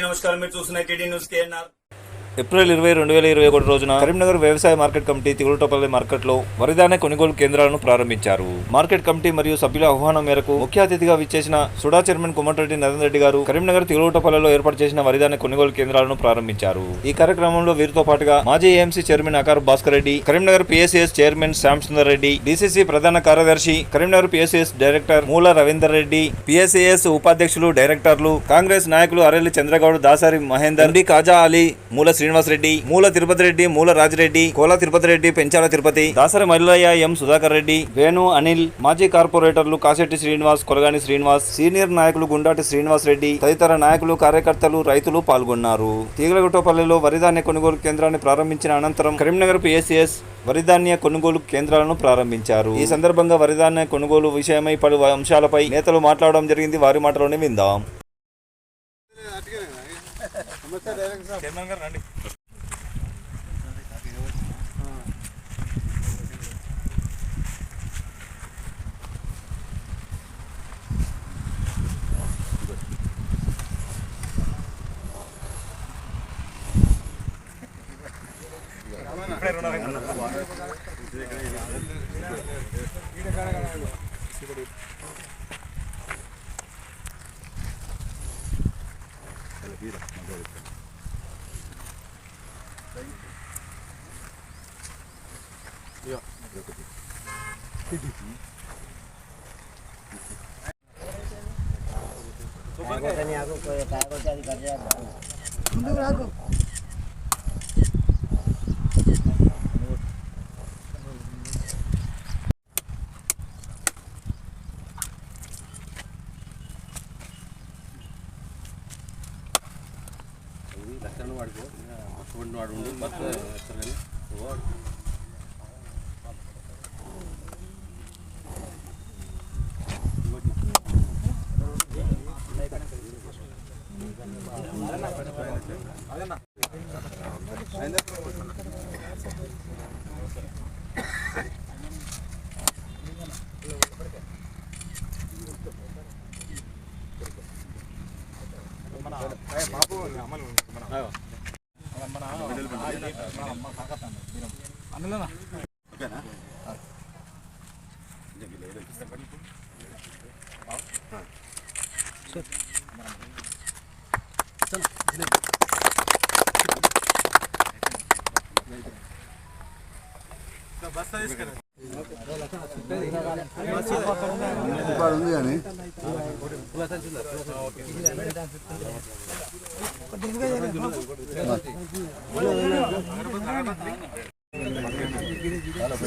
నమస్కారం, మీరు చూస్తున్న టీడీ న్యూస్ కేఎన్ఆర్. ఏప్రిల్ 20, 2021 రోజున కరీంనగర్ వ్యవసాయ మార్కెట్ కమిటీ తిగులటపల్లి మార్కెట్లో వరిధాన్య కొనుగోలు కేంద్రాలను ప్రారంభించారు. మార్కెట్ కమిటీ మరియు సభ్యుల ఆహ్వానం మేరకు ముఖ్య అతిథిగా విచ్చేసిన సుడా చైర్మన్ కుమ్మటిరెడ్డి నరేందర్ రెడ్డి గారు కరీంనగర్ తిగులటపల్లిలో ఏర్పాటు చేసిన వరిధాన్య కొనుగోలు కేంద్రాలను ప్రారంభించారు. ఈ కార్యక్రమంలో వీరితో పాటుగా మాజీ AMC chairman Akaru Bhaskar Reddy, Karimnagar PSCS chairman Shyam Sundar Reddy, DCC ప్రధాన కార్యదర్శి, కరీంనగర్ పిఎస్సిఎస్ డైరెక్టర్ మూల రవీందర్ రెడ్డి, పిఎస్సిఎస్ ఉపాధ్యక్షులు, డైరెక్టర్లు, కాంగ్రెస్ నాయకులు అరెల్లి చంద్రగౌడ్, దాసారి మహేందర్, డి కాజా అలీ, మూల శ్రీనివాస్ రెడ్డి, మూల తిరుపతి రెడ్డి, మూల రాజిరెడ్డి, కోల తిరుపతి రెడ్డి, పెంచాల తిరుపతి, దాసరి మల్లయ్య, ఎం సుధాకర్ రెడ్డి, వేణు అనిల్, మాజీ కార్పొరేటర్లు కాశెట్టి శ్రీనివాస్, కొలగాని శ్రీనివాస్, సీనియర్ నాయకులు గుండాటి శ్రీనివాస్ రెడ్డి తదితర నాయకులు, కార్యకర్తలు, రైతులు పాల్గొన్నారు. తీగలగుట్టపల్లిలో వరిధాన్య కొనుగోలు కేంద్రాన్ని ప్రారంభించిన అనంతరం కరీంనగర్ పిఎస్సిఎస్ వరిధాన్య కొనుగోలు కేంద్రాలను ప్రారంభించారు. ఈ సందర్భంగా వరిధాన్య కొనుగోలు విషయమై పలు అంశాలపై నేతలు మాట్లాడడం జరిగింది. వారి మాటలోనే విందాం.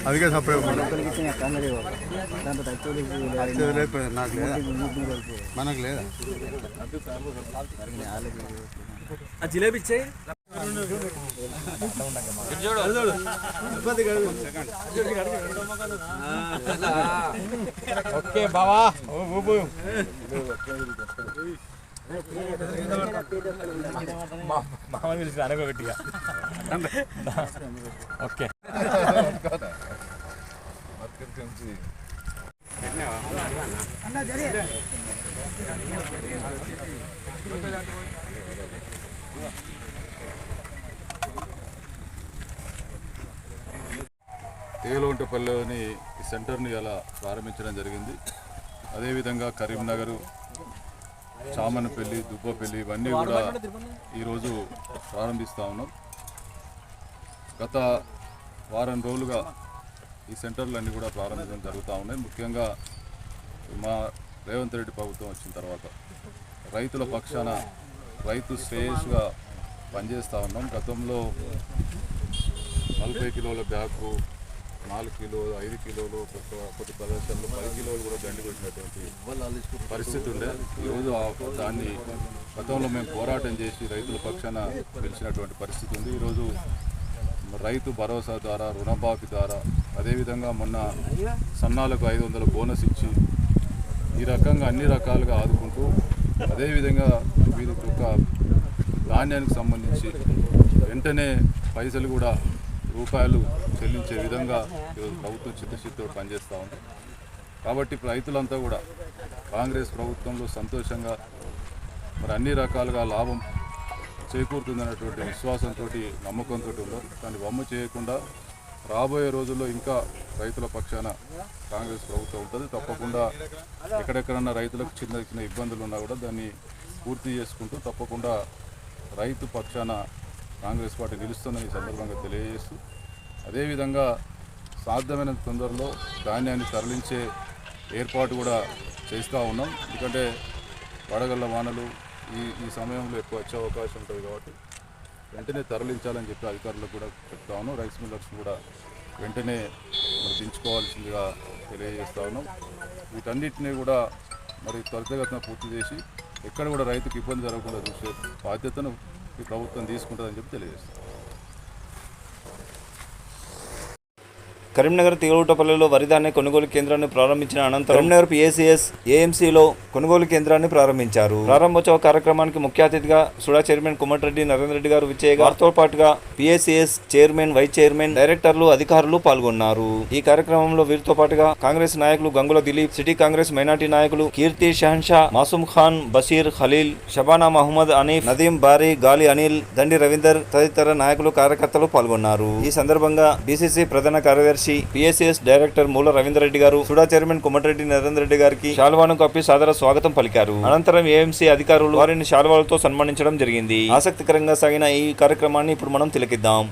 అందుకే సపరేట్ మనకు లేదా జిలేబీ ఇచ్చే ఓకే బావా మామ పిలిచి అనుకోగట్టిగా ఓకే తీగలగుట్టపల్లిలోని ఈ సెంటర్ని ఇలా ప్రారంభించడం జరిగింది. అదేవిధంగా కరీంనగర్, చామనపల్లి, దుబ్బపల్లి ఇవన్నీ కూడా ఈరోజు ప్రారంభిస్తూ ఉన్నాం. గత వారం రోజులుగా ఈ సెంటర్లన్నీ కూడా ప్రారంభించడం జరుగుతూ ఉన్నాయి. ముఖ్యంగా మా రేవంత్ రెడ్డి ప్రభుత్వం వచ్చిన తర్వాత రైతుల పక్షాన రైతు శ్రేయస్సుగా పనిచేస్తూ ఉన్నాం. గతంలో 40 కిలోల బ్యాగు, 4 కిలోలు, 5 కిలోలు, కొద్ది ప్రదర్శనలు 10 కిలోలు కూడా దండి కొట్టినటువంటి పరిస్థితి ఉండే. ఈరోజు దాన్ని గతంలో మేము పోరాటం చేసి రైతుల పక్షాన పిలిచినటువంటి పరిస్థితి ఉంది. ఈరోజు రైతు భరోసా ద్వారా, రుణమాఫీ ద్వారా, అదేవిధంగా మొన్న సన్నాలకు 500 బోనస్ ఇచ్చి ఈ రకంగా అన్ని రకాలుగా ఆదుకుంటూ, అదేవిధంగా వీరికి ఒక ధాన్యానికి సంబంధించి వెంటనే పైసలు కూడా రూపాయలు చెల్లించే విధంగా ఈరోజు ప్రభుత్వం చిత్తశుద్ధితో పనిచేస్తూ ఉంది. కాబట్టి రైతులంతా కూడా కాంగ్రెస్ ప్రభుత్వంలో సంతోషంగా మరి అన్ని రకాలుగా లాభం చేకూరుతుందనేటువంటి విశ్వాసంతో నమ్మకంతో ఉన్నారు. కానీ వమ్ము చేయకుండా రాబోయే రోజుల్లో ఇంకా రైతుల పక్షాన కాంగ్రెస్ ప్రభుత్వం ఉంటుంది. తప్పకుండా ఎక్కడెక్కడన్నా రైతులకు చిన్న చిన్న ఇబ్బందులు ఉన్నా కూడా దాన్ని పూర్తి చేసుకుంటూ తప్పకుండా రైతు పక్షాన కాంగ్రెస్ పార్టీ నిలుస్తుందని ఈ సందర్భంగా తెలియజేస్తూ, అదేవిధంగా సాధ్యమైన తొందరలో ధాన్యాన్ని తరలించే ఏర్పాటు కూడా చేస్తూ ఉన్నాం. ఎందుకంటే వడగళ్ళ వానలు ఈ సమయంలో ఎక్కువ వచ్చే అవకాశం ఉంటుంది కాబట్టి వెంటనే తరలించాలని చెప్పి అధికారులకు కూడా చెప్తా ఉన్నాం. రైస్ మిల్లర్స్ కూడా వెంటనే దించుకోవాల్సిందిగా తెలియజేస్తా ఉన్నాం. వీటన్నిటినీ కూడా మరి త్వరితగతిన పూర్తి చేసి ఎక్కడ కూడా రైతుకు ఇబ్బంది జరగకుండా చూసే బాధ్యతను ఈ ప్రభుత్వం తీసుకుంటుందని చెప్పి తెలియజేస్తాం. కరీంనగర్ తిగలగుట్టపల్లిలో వరి ధాన్య కొనుగోలు కేంద్రాన్ని ప్రారంభించిన అనంతరం కరీంనగర్ పిఎస్సిఎస్ ఏఎంసీలో కొనుగోలు కేంద్రాన్ని ప్రారంభించారు. ప్రారంభోత్సవ కార్యక్రమానికి ముఖ్య అతిథిగా సుడా చైర్మన్ కోమటిరెడ్డి నరేందర్ రెడ్డి గారు విచ్చేయగా వారితో పాటుగా పిఎస్సిఎస్ చైర్మన్, వైస్ చైర్మన్, డైరెక్టర్లు, అధికారులు పాల్గొన్నారు. ఈ కార్యక్రమంలో వీరితో పాటుగా కాంగ్రెస్ నాయకులు గంగుల దిలీప్, సిటీ కాంగ్రెస్ మైనార్టీ నాయకులు కీర్తి షహన్షా, మాసూమ్ ఖాన్, బషీర్, ఖలీల్, షబానా మహమ్మద్, అనీఫ్, నదీం, బారీ, గాలి అనిల్, దండి రవీందర్ తదితర నాయకులు, కార్యకర్తలు పాల్గొన్నారు. ఈ సందర్భంగా బీసీసీ ప్రధాన కార్యదర్శి పిఎస్సిఎస్ డైరెక్టర్ మూల రవీందర్ రెడ్డి గారు సుడా చైర్మన్ కోమటిరెడ్డి నరేందర్ రెడ్డి గారికి శాల్వాను కప్పి సాదర స్వాగతం పలికారు. అనంతరం ఏఎంసీ అధికారులు వారిని శాల్వాలతో సన్మానించడం జరిగింది. ఆసక్తికరంగా సాగిన ఈ కార్యక్రమాన్ని ఇప్పుడు మనం తిలకిద్దాం.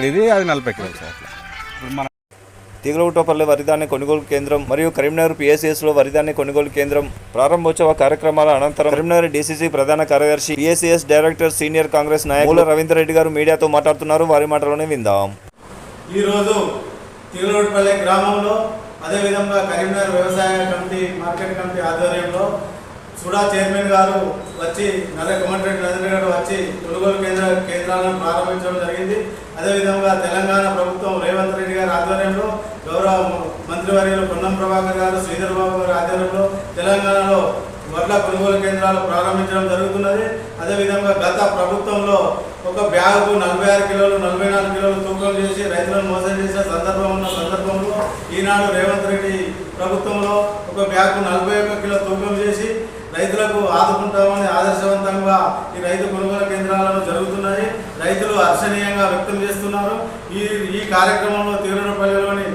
ఇది అది 40 కిలోలు సార్. తిగలగుట్టపల్లి వరిధాన్య కొనుగోలు కేంద్రం మరియు కరీంనగర్ పిఎస్సిఎస్ లో వరిధాన్య కొనుగోలు కేంద్రం ప్రారంభోత్సవ కార్యక్రమాల అనంతరం కరీంనగర్ డీసీసీ ప్రధాన కార్యదర్శి, పిఎస్సిఎస్ డైరెక్టర్, సీనియర్ కాంగ్రెస్ నాయకులు మూల రవీందర్ రెడ్డి గారు మీడియాతో మాట్లాడుతున్నారు. వారి మాటలోనే విందాం. ఈరోజు తిగలగుట్టపల్లి గ్రామంలో అదేవిధంగా కరీంనగర్ వ్యవసాయ కమిటీ, మార్కెట్ కమిటీ ఆధ్వర్యంలో సుడా చైర్మన్ గారు వచ్చి, కోమటిరెడ్డి నరేందర్ గారు వచ్చి కొనుగోలు కేంద్రాలను ప్రారంభించడం జరిగింది. అదేవిధంగా తెలంగాణ ప్రభుత్వం రేవంత్ రెడ్డి గారి ఆధ్వర్యంలో గౌరవ మంత్రివర్యులు పొన్నం ప్రభాకర్ గారు, శ్రీధర్ బాబు గారి ఆధ్వర్యంలో తెలంగాణలో వడ్ల కొనుగోలు కేంద్రాలు ప్రారంభించడం జరుగుతున్నది. అదేవిధంగా గత ప్రభుత్వంలో ఒక బ్యాగుకు 46 కిలోలు, 44 కిలోలు తూకం చేసి రైతులను మోసం చేసే సందర్భంలో ఈనాడు రేవంత్ రెడ్డి ప్రభుత్వంలో ఒక బ్యాగుకు 41 కిలో తూకం చేసి రైతులకు ఆదుకుంటామని ఆదర్శవంతంగా ఈ రైతు కొనుగోలు కేంద్రాలను జరుగుతున్నాయి. రైతులు హర్షణీయంగా వ్యక్తం చేస్తున్నారు. ఈ కార్యక్రమంలో తిగలగుట్టపల్లిలోని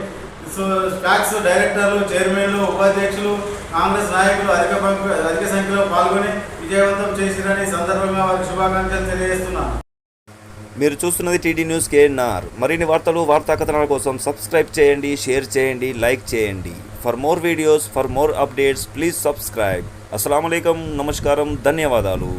స్టాక్స్ డైరెక్టర్లు, చైర్మన్లు, ఉపాధ్యక్షులు, కాంగ్రెస్ నాయకులు అధిక సంఖ్యలో పాల్గొని విజయవంతం చేసిరని సందర్భంగా వారికి శుభాకాంక్షలు తెలియజేస్తున్నాను. మీరు చూస్తున్నది టీడీ న్యూస్ కేఎన్ఆర్. మరిన్ని వార్తలు వార్తా కథనాల కోసం సబ్స్క్రైబ్ చేయండి, షేర్ చేయండి, లైక్ చేయండి. For more videos, for more updates please subscribe. అస్సలాము అలైకుం, నమస్కారం, ధన్యవాదాలు.